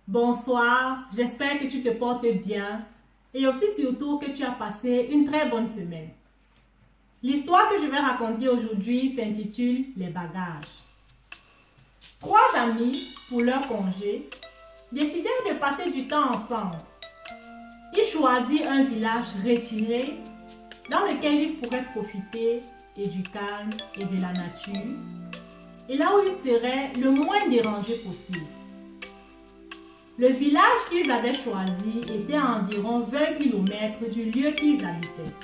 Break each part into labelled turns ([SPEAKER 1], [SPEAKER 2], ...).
[SPEAKER 1] Bonsoir, j'espère que tu te portes bien et aussi surtout que tu as passé une très bonne semaine. L'histoire que je vais raconter aujourd'hui s'intitule Les bagages. Trois amis, pour leur congé, décidèrent de passer du temps ensemble. Ils choisirent un village retiré dans lequel ils pourraient profiter et du calme et de la nature et là où ils seraient le moins dérangés possible. Le village qu'ils avaient choisi était à environ 20 km du lieu qu'ils habitaient.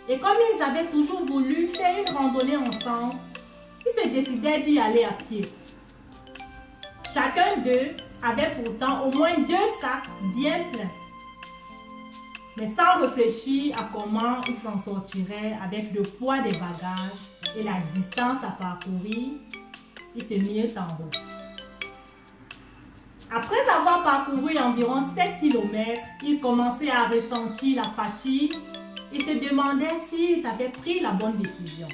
[SPEAKER 1] Et comme ils avaient toujours voulu faire une randonnée ensemble, ils se décidèrent d'y aller à pied. Chacun d'eux avait pourtant au moins 2 sacs bien pleins. Mais sans réfléchir à comment ils s'en sortiraient avec le poids des bagages et la distance à parcourir, ils se mirent en route. Après avoir parcouru environ 7 km, ils commençaient à ressentir la fatigue et se demandaient s'ils avaient pris la bonne décision.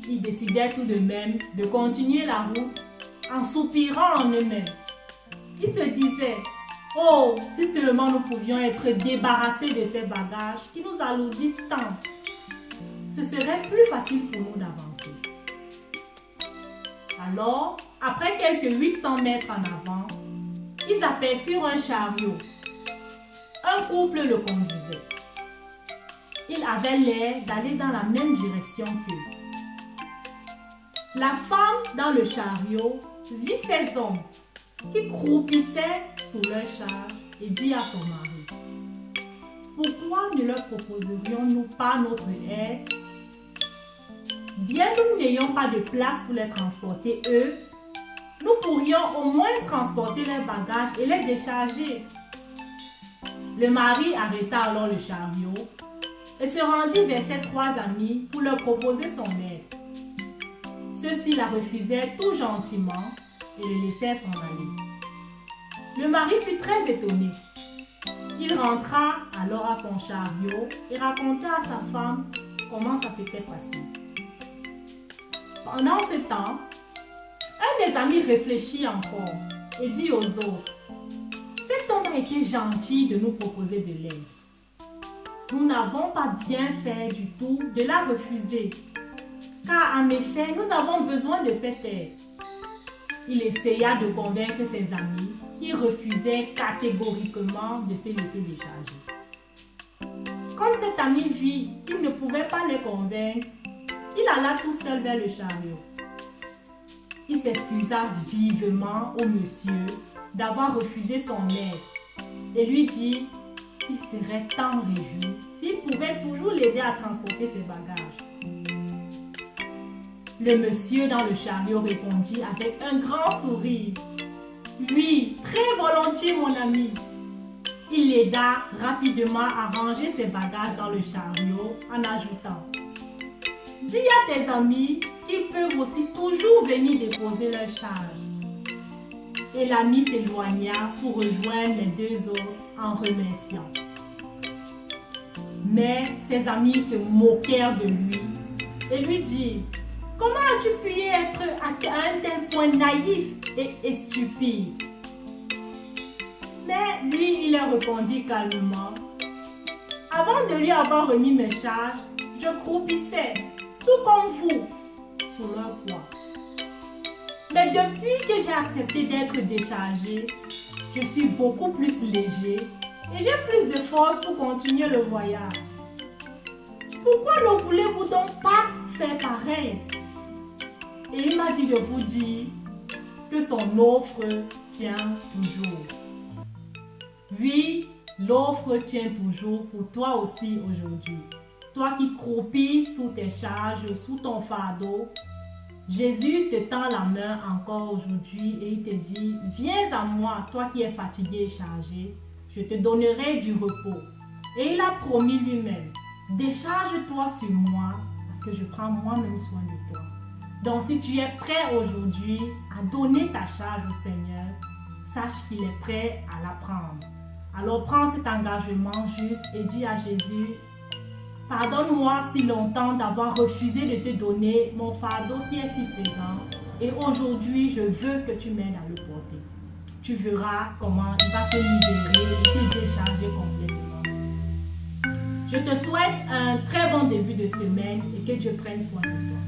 [SPEAKER 1] Ils décidèrent tout de même de continuer la route en soupirant en eux-mêmes. Ils se disaient « Oh, si seulement nous pouvions être débarrassés de ces bagages qui nous alourdissent tant, ce serait plus facile pour nous d'avancer. » Alors, après quelques 800 mètres en avant, ils aperçurent un chariot. Un couple le conduisait. Il avait l'air d'aller dans la même direction qu'eux. La femme dans le chariot vit ces hommes qui croupissaient sous leur charge et dit à son mari: « Pourquoi ne leur proposerions-nous pas notre aide? Bien nous n'ayons pas de place pour les transporter eux, nous pourrions au moins transporter leurs bagages et les décharger. » Le mari arrêta alors le chariot et se rendit vers ses 3 amis pour leur proposer son aide. Ceux-ci la refusaient tout gentiment et le laissèrent s'en aller. Le mari fut très étonné. Il rentra alors à son chariot et raconta à sa femme comment ça s'était passé. Pendant ce temps, un des amis réfléchit encore et dit aux autres: « Cet homme a été gentil de nous proposer de l'aide. Nous n'avons pas bien fait du tout de la refuser, car en effet, nous avons besoin de cette aide. » Il essaya de convaincre ses amis qui refusaient catégoriquement de se laisser décharger. Comme cet ami vit qu'il ne pouvait pas les convaincre, il alla tout seul vers le chariot. Il s'excusa vivement au monsieur d'avoir refusé son aide et lui dit qu'il serait tant réjoui s'il pouvait toujours l'aider à transporter ses bagages. Le monsieur dans le chariot répondit avec un grand sourire: « Oui, très volontiers mon ami. » Il l'aida rapidement à ranger ses bagages dans le chariot en ajoutant: « Dis à tes amis qu'ils peuvent aussi toujours venir déposer leur charge. » Et l'ami s'éloigna pour rejoindre les 2 autres en remerciant. Mais ses amis se moquèrent de lui et lui dirent: « Comment as-tu pu être à un tel point naïf et stupide? » Mais lui, il leur répondit calmement: « Avant de lui avoir remis mes charges, je croupissais, tout comme vous, sous leur poids. Mais depuis que j'ai accepté d'être déchargé, je suis beaucoup plus léger et j'ai plus de force pour continuer le voyage. Pourquoi ne voulez-vous donc pas faire pareil? » Et il m'a dit de vous dire que son offre tient toujours. Oui, l'offre tient toujours pour toi aussi aujourd'hui. Toi qui croupis sous tes charges, sous ton fardeau, Jésus te tend la main encore aujourd'hui et il te dit: « Viens à moi, toi qui es fatigué et chargé, je te donnerai du repos. » Et il a promis lui-même: « Décharge-toi sur moi parce que je prends moi-même soin de toi. » Donc si tu es prêt aujourd'hui à donner ta charge au Seigneur, sache qu'il est prêt à la prendre. Alors prends cet engagement juste et dis à Jésus: « Pardonne-moi si longtemps d'avoir refusé de te donner mon fardeau qui est si pesant. Et aujourd'hui, je veux que tu m'aides à le porter. Tu verras comment il va te libérer et te décharger complètement. Je te souhaite un très bon début de semaine et que Dieu prenne soin de toi.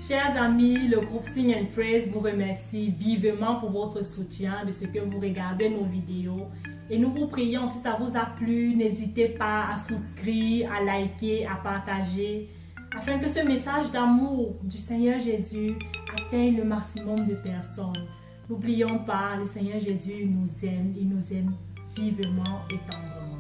[SPEAKER 1] Chers amis, le groupe Sing and Praise vous remercie vivement pour votre soutien, de ce que vous regardez nos vidéos. Et nous vous prions, si ça vous a plu, n'hésitez pas à souscrire, à liker, à partager, afin que ce message d'amour du Seigneur Jésus atteigne le maximum de personnes. N'oublions pas, le Seigneur Jésus nous aime, il nous aime vivement et tendrement.